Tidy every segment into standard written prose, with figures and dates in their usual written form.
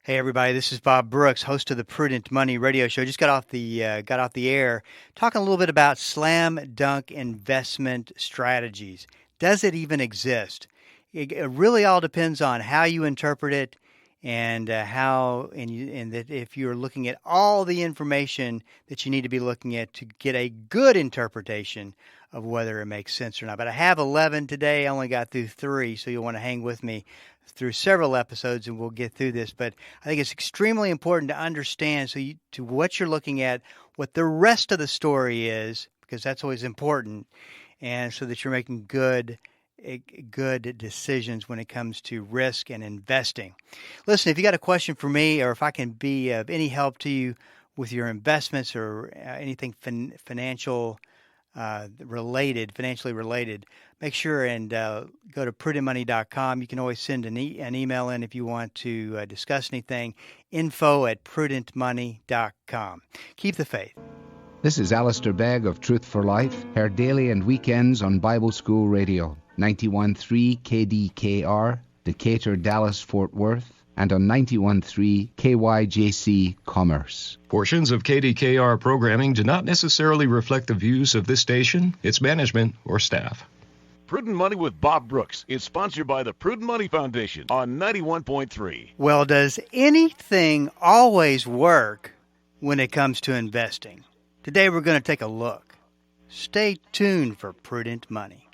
Hey everybody, this is Bob Brooks, host of the Prudent Money Radio Show. Just got off the air, talking a little bit about slam dunk investment strategies. Does it even exist? It really all depends on how you interpret it, and and that if you're looking at all the information that you need to be looking at to get a good interpretation of whether it makes sense or not. But I have 11 today. I only got through 3, so you'll want to hang with me through several episodes and we'll get through this. But I think it's extremely important to understand to what you're looking at, what the rest of the story is, because that's always important, and so that you're making good decisions when it comes to risk and investing. Listen, if you got a question for me, or if I can be of any help to you with your investments or anything financially related, make sure and go to prudentmoney.com. You can always send an email in if you want to discuss anything. info@prudentmoney.com. Keep the faith. This is Alistair Begg of Truth for Life, heard daily and weekends on Bible School Radio, 91.3 KDKR, Decatur, Dallas, Fort Worth, and on 91.3 KYJC Commerce. Portions of KDKR programming do not necessarily reflect the views of this station, its management, or staff. Prudent Money with Bob Brooks is sponsored by the Prudent Money Foundation on 91.3. Well, does anything always work when it comes to investing? Today we're going to take a look. Stay tuned for Prudent Money.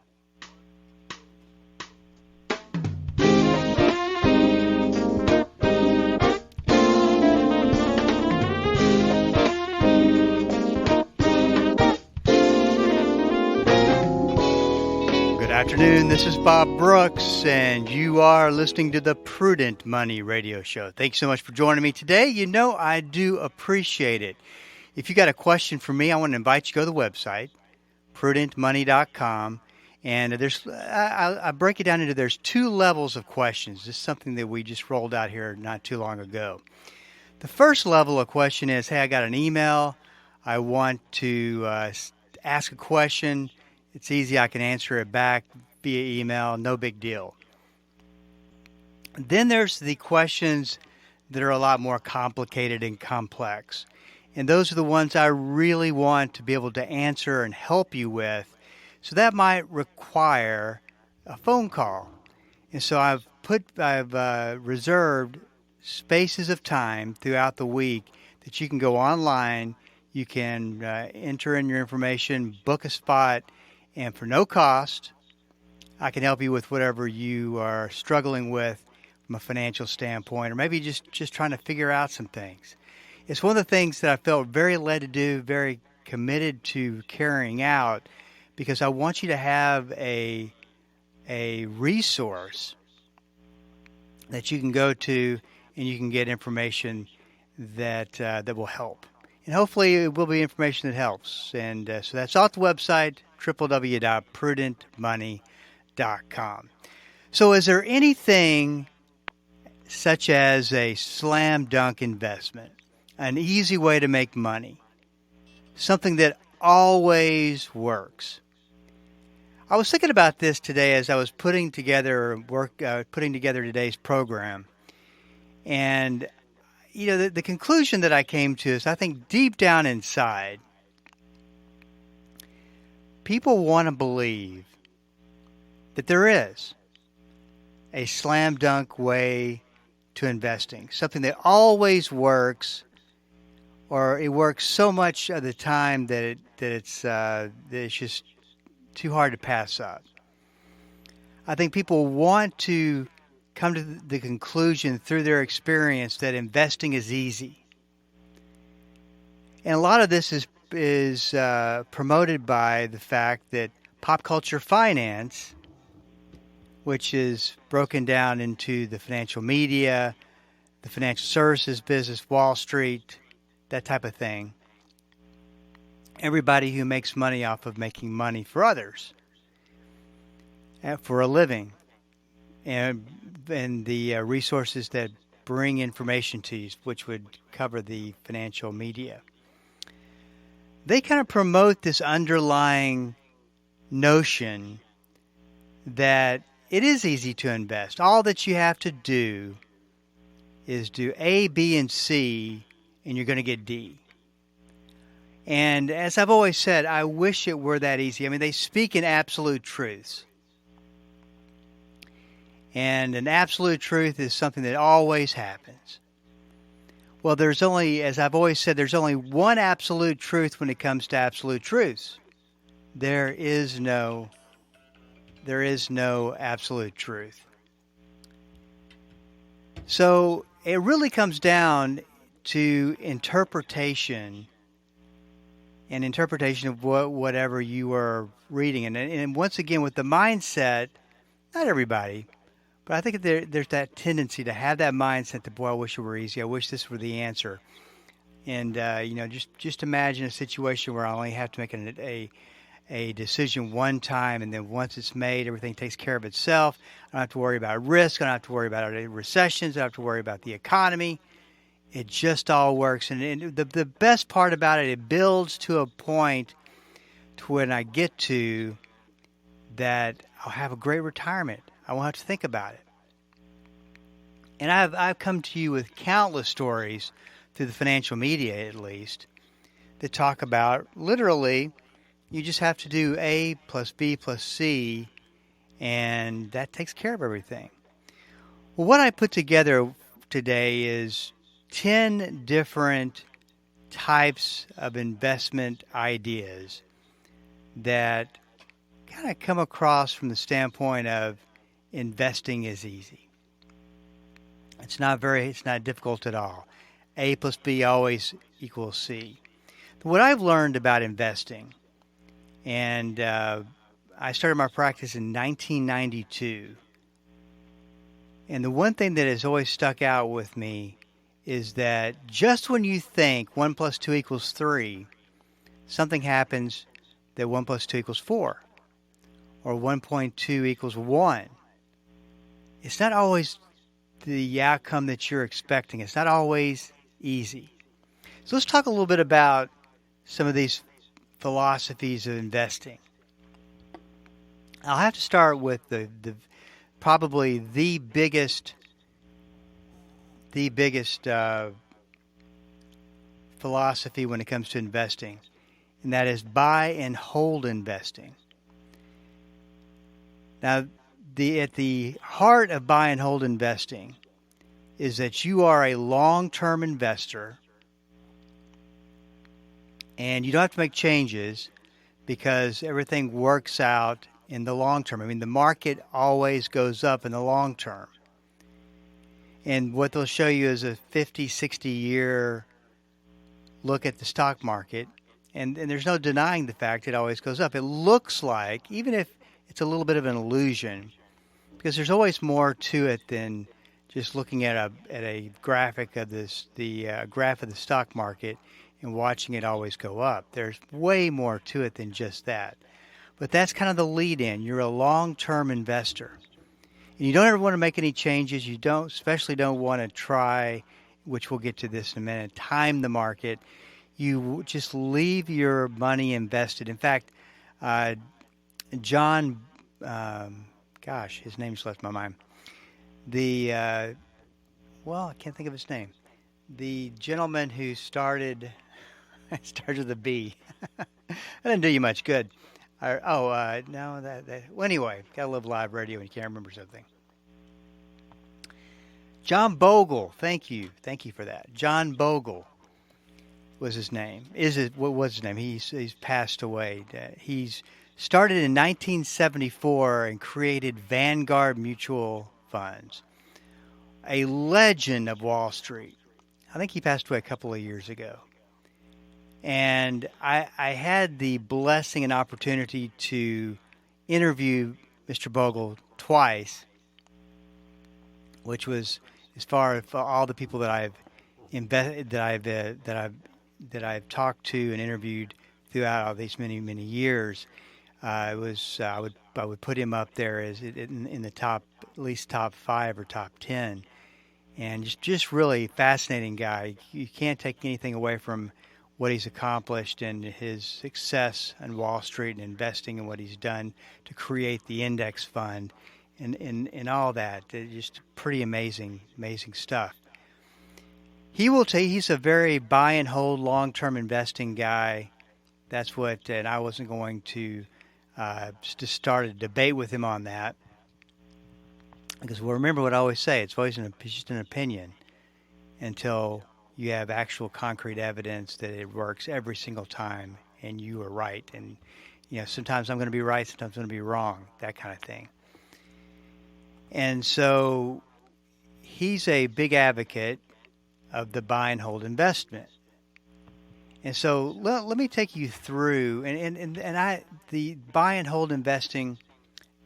Good afternoon, this is Bob Brooks, and you are listening to the Prudent Money Radio Show. Thanks so much for joining me today. You know I do appreciate it. If you got a question for me, I want to invite you to go to the website, prudentmoney.com, and I break it down into there's 2 levels of questions. This is something that we just rolled out here not too long ago. The first level of question is, hey, I got an email. I want to ask a question. It's easy. I can answer it back via email. No big deal. Then there's the questions that are a lot more complicated and complex. And those are the ones I really want to be able to answer and help you with. So that might require a phone call. And so I've reserved spaces of time throughout the week that you can go online. You can enter in your information, book a spot, and for no cost, I can help you with whatever you are struggling with from a financial standpoint, or maybe just trying to figure out some things. It's one of the things that I felt very led to do, very committed to carrying out, because I want you to have a resource that you can go to and you can get information that will help. And hopefully it will be information that helps. And so that's off the website, www.prudentmoney.com. So is there anything such as a slam dunk investment, an easy way to make money, something that always works? I was thinking about this today as I was putting together today's program, and you know, the conclusion that I came to is, I think deep down inside, people want to believe that there is a slam dunk way to investing, something that always works, or it works so much of the time that it's just too hard to pass up. I think people want to come to the conclusion through their experience that investing is easy. And a lot of this is promoted by the fact that pop culture finance, which is broken down into the financial media, the financial services business, Wall Street, that type of thing. Everybody who makes money off of making money for others, for a living, and the resources that bring information to you, which would cover the financial media. They kind of promote this underlying notion that it is easy to invest. All that you have to do is do A, B, and C, and you're going to get D. And as I've always said, I wish it were that easy. I mean, they speak in absolute truths. And an absolute truth is something that always happens. Well, there's only, as I've always said, there's only one absolute truth when it comes to absolute truths. There is no absolute truth. So it really comes down to interpretation of whatever you are reading. And once again, with the mindset, not everybody, but I think there's that tendency to have that mindset that, boy, I wish it were easy. I wish this were the answer. And, just imagine a situation where I only have to make a decision one time, and then once it's made, everything takes care of itself. I don't have to worry about risk. I don't have to worry about recessions. I don't have to worry about the economy. It just all works. And the best part about it, it builds to a point to when I get to that I'll have a great retirement. I won't have to think about it. And I've come to you with countless stories through the financial media, at least, that talk about literally you just have to do A plus B plus C, and that takes care of everything. Well, what I put together today is 10 different types of investment ideas that kind of come across from the standpoint of investing is easy. It's not difficult at all. A plus B always equals C. What I've learned about investing, and I started my practice in 1992, and the one thing that has always stuck out with me is that just when you think 1 plus 2 equals 3, something happens that 1 plus 2 equals 4, or 1.2 equals 1. It's not always the outcome that you're expecting. It's not always easy. So let's talk a little bit about some of these philosophies of investing. I'll have to start with the probably the biggest philosophy when it comes to investing, and that is buy and hold investing. Now, at the heart of buy and hold investing is that you are a long-term investor, and you don't have to make changes because everything works out in the long term. I mean, the market always goes up in the long term. And what they'll show you is a 50, 60-year look at the stock market, and there's no denying the fact it always goes up. It looks like, even if it's a little bit of an illusion, because there's always more to it than just looking at a graphic of the graph of the stock market and watching it always go up. There's way more to it than just that. But that's kind of the lead-in. You're a long-term investor. And you don't ever want to make any changes. You especially don't want to try, which we'll get to this in a minute, time the market. You just leave your money invested. In fact, John, his name's left my mind. I can't think of his name. The gentleman who started with a B. That didn't do you much good. Well, anyway, gotta live live radio when you can't remember something. John Bogle, thank you for that. John Bogle was his name. What was his name? He's passed away. He's started in 1974 and created Vanguard Mutual Funds, a legend of Wall Street. I think he passed away a couple of years ago. And I had the blessing and opportunity to interview Mr. Bogle twice, which was as far as all the people that I've talked to and interviewed throughout all these many years. I would put him up there as in the top, at least top 5 or top 10, and just really fascinating guy. You can't take anything away from what he's accomplished and his success on Wall Street and investing and what he's done to create the index fund and all that. Just pretty amazing stuff. He will tell you he's a very buy and hold, long-term investing guy. That's what, and I wasn't going to just start a debate with him on that. Because, well, remember what I always say, it's always just an opinion until you have actual concrete evidence that it works every single time and you are right. And, sometimes I'm going to be right, sometimes I'm going to be wrong, that kind of thing. And so he's a big advocate of the buy and hold investment. And so let me take you through, the buy and hold investing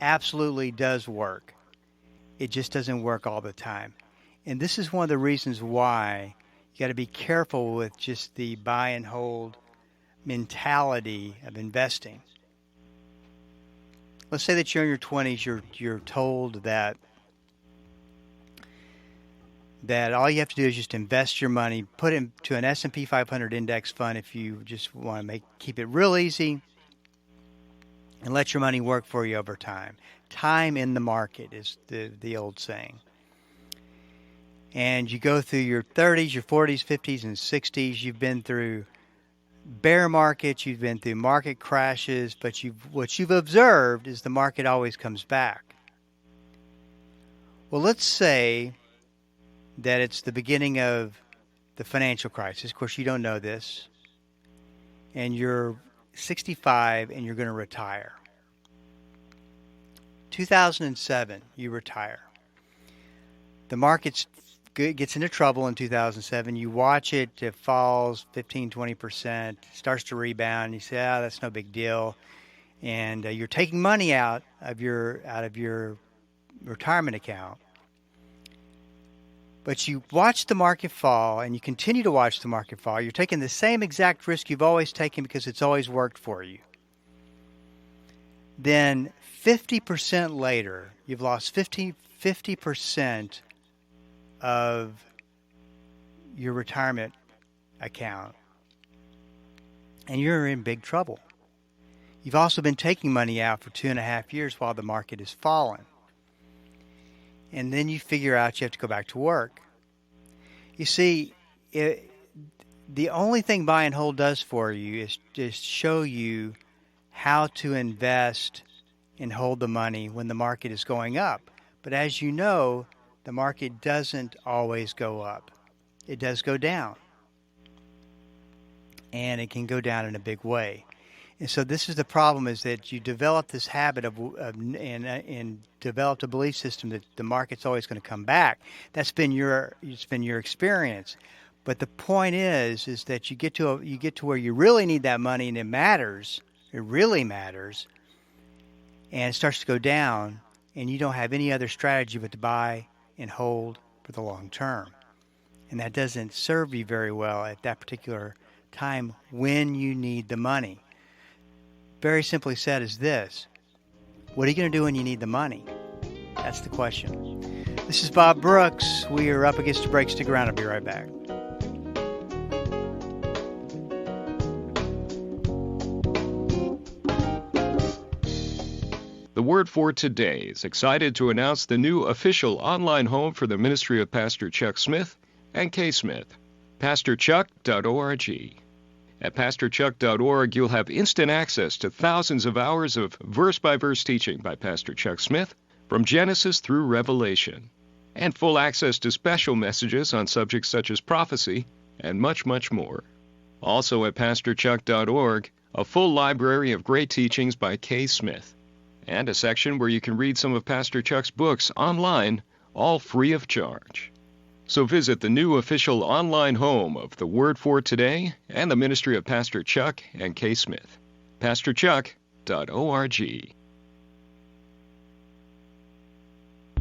absolutely does work. It just doesn't work all the time. And this is one of the reasons why you got to be careful with just the buy and hold mentality of investing. Let's say that you're in your 20s, you're told that all you have to do is just invest your money, put it into an S&P 500 index fund if you just want to keep it real easy, and let your money work for you over time. Time in the market is the old saying. And you go through your 30s, your 40s, 50s, and 60s. You've been through bear markets, you've been through market crashes, but what you've observed is the market always comes back. Well, let's say that it's the beginning of the financial crisis. Of course, you don't know this. And you're 65 and you're going to retire. 2007, you retire. The market gets into trouble in 2007. You watch it, it falls 15, 20%, starts to rebound. You say, that's no big deal. And you're taking money out of your retirement account. But you watch the market fall, and you continue to watch the market fall. You're taking the same exact risk you've always taken because it's always worked for you. Then 50% later, you've lost 50% of your retirement account, and you're in big trouble. You've also been taking money out for 2.5 years while the market is falling. And then you figure out you have to go back to work. You see, the only thing buy and hold does for you is just show you how to invest and hold the money when the market is going up. But as you know, the market doesn't always go up. It does go down. And it can go down in a big way. And so this is the problem, is that you develop this habit and developed a belief system that the market's always going to come back. It's been your experience. But the point is that you get to where you really need that money and it matters. It really matters. And it starts to go down, and you don't have any other strategy but to buy and hold for the long term. And that doesn't serve you very well at that particular time when you need the money. Very simply said is this: what are you going to do when you need the money? That's the question. This is Bob Brooks. We are up against the break. Stick around. I'll be right back. The Word for Today is excited to announce the new official online home for the ministry of Pastor Chuck Smith and Kay Smith, pastorchuck.org. At pastorchuck.org, you'll have instant access to thousands of hours of verse-by-verse teaching by Pastor Chuck Smith from Genesis through Revelation, and full access to special messages on subjects such as prophecy and much, much more. Also at pastorchuck.org, a full library of great teachings by Kay Smith, and a section where you can read some of Pastor Chuck's books online, all free of charge. So visit the new official online home of the Word for Today and the ministry of Pastor Chuck and Kay Smith, pastorchuck.org.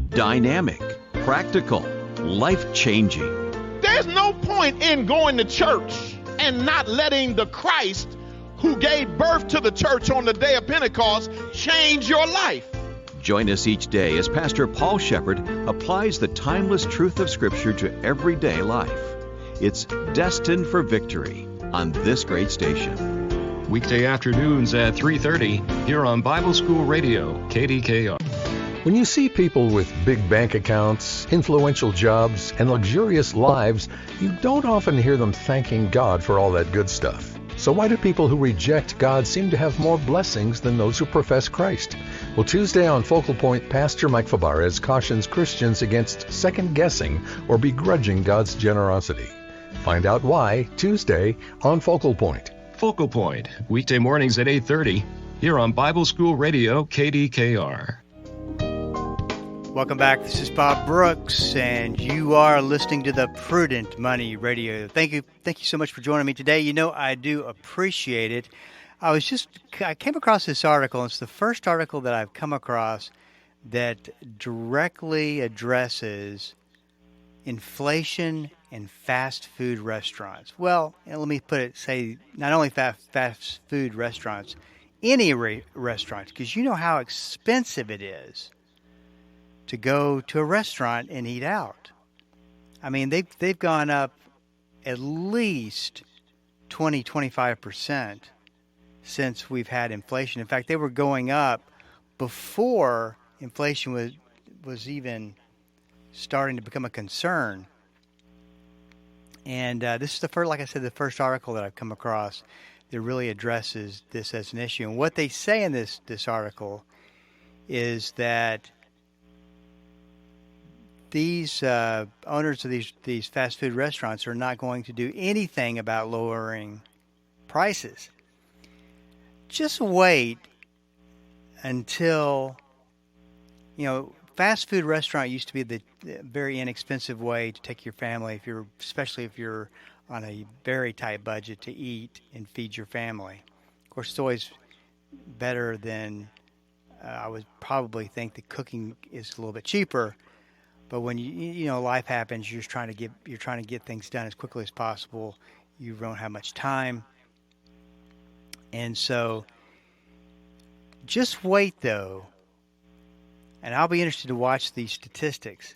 Dynamic, practical, life-changing. There's no point in going to church and not letting the Christ who gave birth to the church on the day of Pentecost change your life. Join us each day as Pastor Paul Shepherd applies the timeless truth of Scripture to everyday life. It's Destined for Victory on this great station. Weekday afternoons at 3:30 here on Bible School Radio, KDKR. When you see people with big bank accounts, influential jobs, and luxurious lives, you don't often hear them thanking God for all that good stuff. So why do people who reject God seem to have more blessings than those who profess Christ? Well, Tuesday on Focal Point, Pastor Mike Fabarez cautions Christians against second-guessing or begrudging God's generosity. Find out why Tuesday on Focal Point. Focal Point, weekday mornings at 8:30, here on Bible School Radio, KDKR. Welcome back. This is Bob Brooks, and you are listening to the Prudent Money Radio. Thank you so much for joining me today. You know, I do appreciate it. I came across this article. It's the first article that I've come across that directly addresses inflation in fast food restaurants. Well, let me say not only fast food restaurants, any restaurants, because you know how expensive it is to go to a restaurant and eat out. I mean, they've gone up at least 25% since we've had inflation. In fact, they were going up before inflation was even starting to become a concern. And this is like I said, the first article that I've come across that really addresses this as an issue. And what they say in this article is that these owners of these fast food restaurants are not going to do anything about lowering prices. Just wait until, fast food restaurant used to be the very inexpensive way to take your family, especially if you're on a very tight budget, to eat and feed your family. Of course, it's always better than I would probably think the cooking is a little bit cheaper. But when life happens, you're trying to get things done as quickly as possible. You don't have much time, and so just wait though. And I'll be interested to watch these statistics.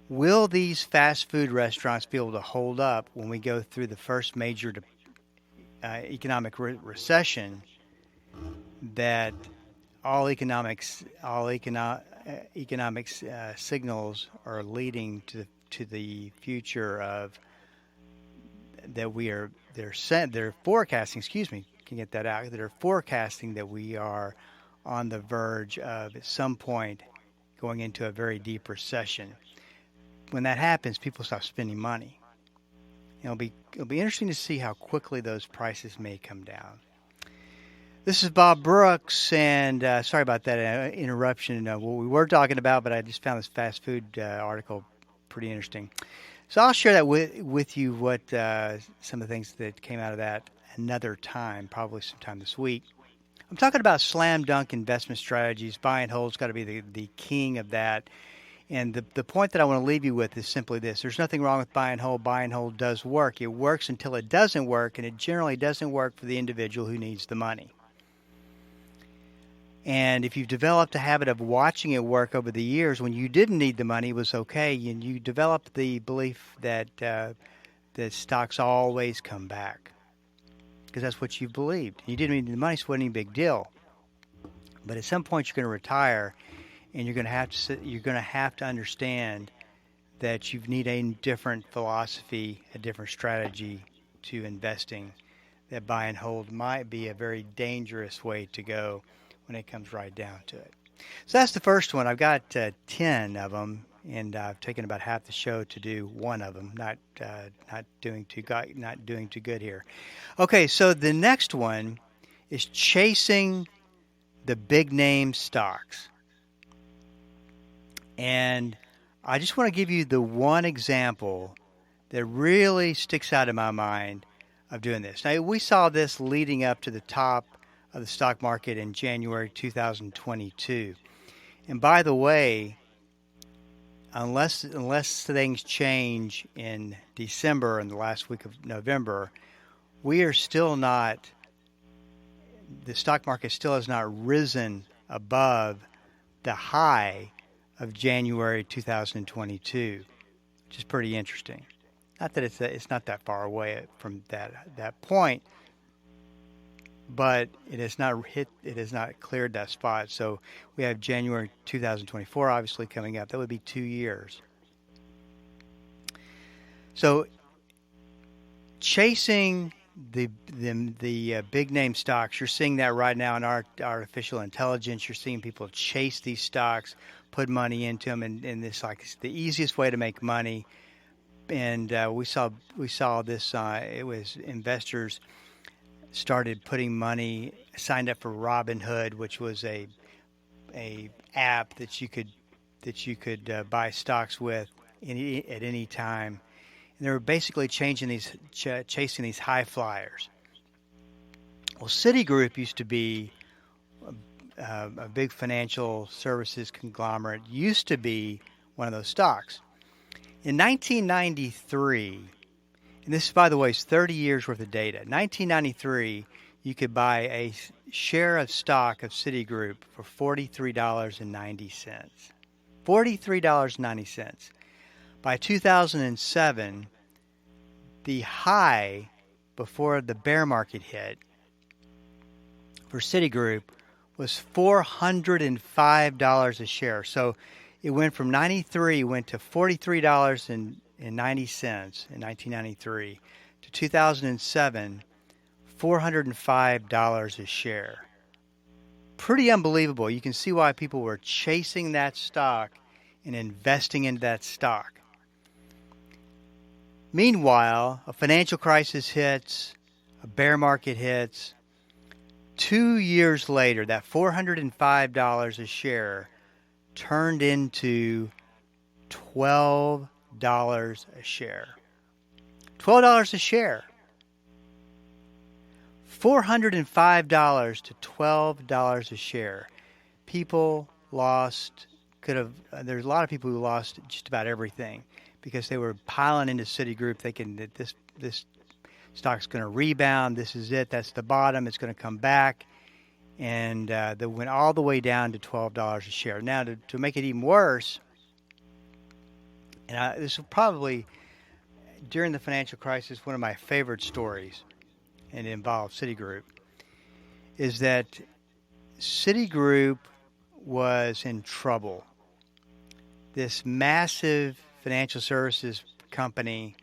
Will these fast food restaurants be able to hold up when we go through the first major economic recession that all economics signals are leading to the future of that they're forecasting, can get that out, that are forecasting that we are on the verge of at some point going into a very deep recession. When that happens, people stop spending money. It'll be interesting to see how quickly those prices may come down. This is Bob Brooks, and sorry about that interruption. What we were talking about, but I just found this fast food article pretty interesting. So I'll share that with you what some of the things that came out of that another time, probably sometime this week. I'm talking about slam dunk investment strategies. Buy and hold's got to be the king of that. And the point that I want to leave you with is simply this. There's nothing wrong with buy and hold. Buy and hold does work. It works until it doesn't work, and it generally doesn't work for the individual who needs the money. And if you've developed a habit of watching it work over the years, when you didn't need the money, it was okay, and you developed the belief that stocks always come back, because that's what you believed. You didn't need the money, so it wasn't any big deal. But at some point, you're going to retire, and you're going to have to understand that you need a different philosophy, a different strategy to investing. That buy and hold might be a very dangerous way to go when it comes right down to it. So that's the first one. I've got 10 of them, and I've taken about half the show to do one of them. Not doing too good here. Okay, so the next one is chasing the big name stocks. And I just want to give you the one example that really sticks out in my mind of doing this. Now, we saw this leading up to the top of the stock market in January 2022. And by the way, unless things change in December and the last week of November, the stock market still has not risen above the high of January 2022, which is pretty interesting. Not that it's not that far away from that point, but it has not hit. It has not cleared that spot. So we have January 2024, obviously coming up. That would be 2 years. So chasing the big name stocks, you're seeing that right now in our artificial intelligence. You're seeing people chase these stocks, put money into them, and it's like it's the easiest way to make money. And we saw this. It was investors started putting money, signed up for Robinhood, which was a app that you could buy stocks with at any time. And they were basically chasing these high flyers. Well, Citigroup used to be a big financial services conglomerate. Used to be one of those stocks. In 1993, and this, by the way, is 30 years worth of data. 1993, you could buy a share of stock of Citigroup for $43.90. $43.90. By 2007, the high before the bear market hit for Citigroup was $405 a share. So it went from 93, went to $43.90 in 1993 to 2007, $405 a share. Pretty unbelievable. You can see why people were chasing that stock and investing into that stock. Meanwhile, a financial crisis hits, a bear market hits. 2 years later, that $405 a share turned into $12 a share. $12 a share. $405 to $12 a share. People there's a lot of people who lost just about everything because they were piling into Citigroup thinking that this stock's going to rebound. This is it. That's the bottom. It's going to come back. And they went all the way down to $12 a share. Now, to make it even worse, and this was probably, during the financial crisis, one of my favorite stories, and it involved Citigroup, is that Citigroup was in trouble. This massive financial services company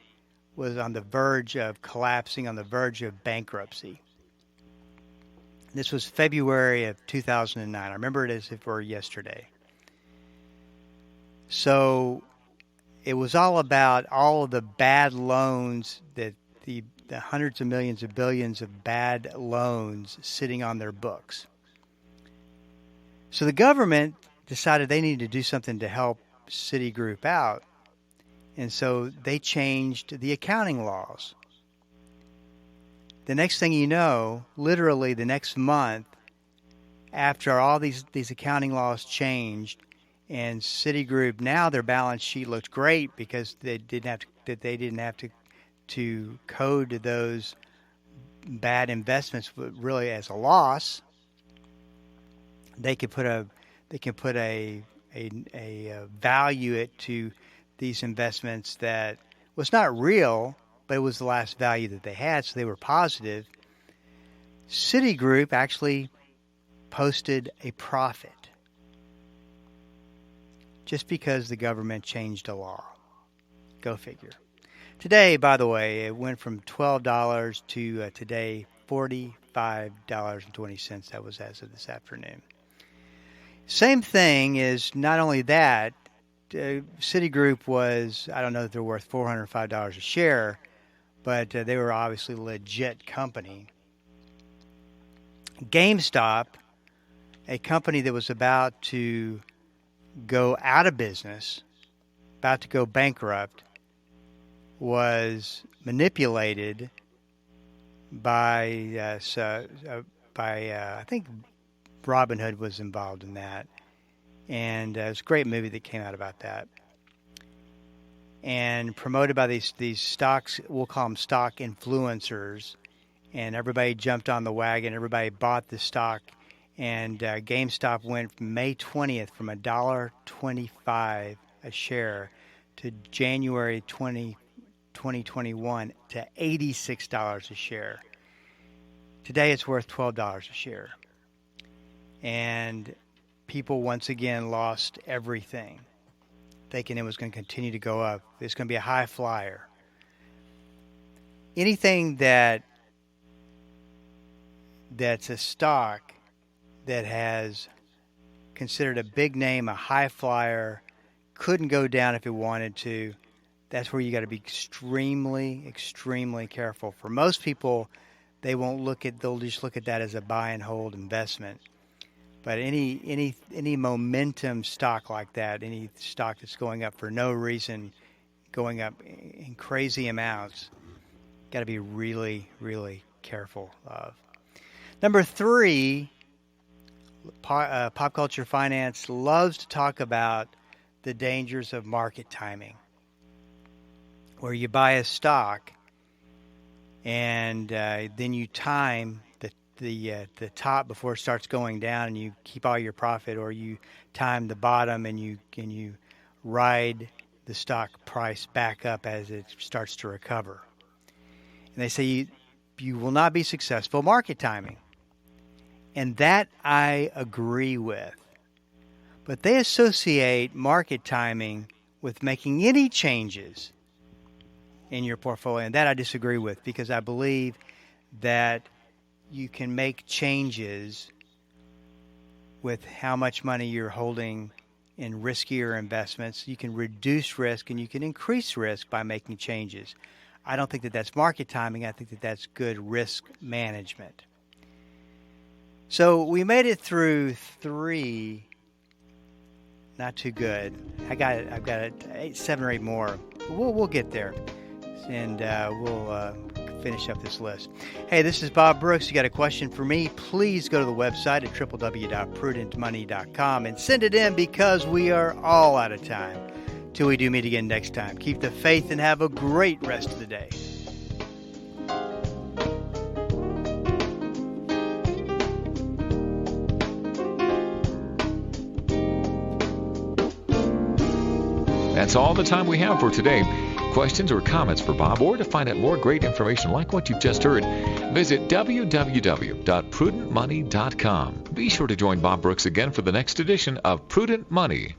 was on the verge of collapsing, on the verge of bankruptcy. This was February of 2009. I remember it as if it were yesterday. So it was all about all of the bad loans, that the hundreds of millions of billions of bad loans sitting on their books. So the government decided they needed to do something to help Citigroup out. And so they changed the accounting laws. The next thing you know, literally the next month, after all these accounting laws changed, and Citigroup, now their balance sheet looked great because they didn't have to code those bad investments really as a loss. They could put a value it to these investments that was not real, but it was the last value that they had, so they were positive. Citigroup actually posted a profit just because the government changed a law. Go figure. Today, by the way, it went from $12 to today $45.20. That was as of this afternoon. Same thing is, not only that, Citigroup was, I don't know if they're worth $405 a share, but they were obviously a legit company. GameStop, a company that was about to go out of business, about to go bankrupt, was manipulated by I think Robinhood was involved in that. And it's a great movie that came out about that. And promoted by these stocks, we'll call them stock influencers. And everybody jumped on the wagon. Everybody bought the stock. And GameStop went from May 20th from $1.25 a share to January 2021 to $86 a share. Today it's worth $12 a share. And people once again lost everything, thinking it was going to continue to go up. It's going to be a high flyer. Anything that's a stock that has considered a big name, a high flyer, couldn't go down if it wanted to, that's where you got to be extremely, extremely careful. For most people, they'll just look at that as a buy and hold investment. But any momentum stock like that, any stock that's going up for no reason, going up in crazy amounts, got to be really, really careful of. Number 3, Pop Culture Finance loves to talk about the dangers of market timing, where you buy a stock and then you time the top before it starts going down, and you keep all your profit, or you time the bottom and you ride the stock price back up as it starts to recover. And they say you will not be successful market timing. And that I agree with. But they associate market timing with making any changes in your portfolio. And that I disagree with, because I believe that you can make changes with how much money you're holding in riskier investments. You can reduce risk and you can increase risk by making changes. I don't think that that's market timing. I think that that's good risk management. So we made it through 3. Not too good. I've got 7 or 8 more. We'll get there, and we'll finish up this list. Hey, this is Bob Brooks. You got a question for me? Please go to the website at www.prudentmoney.com and send it in, because we are all out of time. Till we do meet again next time. Keep the faith and have a great rest of the day. That's all the time we have for today. Questions or comments for Bob, or to find out more great information like what you've just heard, visit www.prudentmoney.com. Be sure to join Bob Brooks again for the next edition of Prudent Money.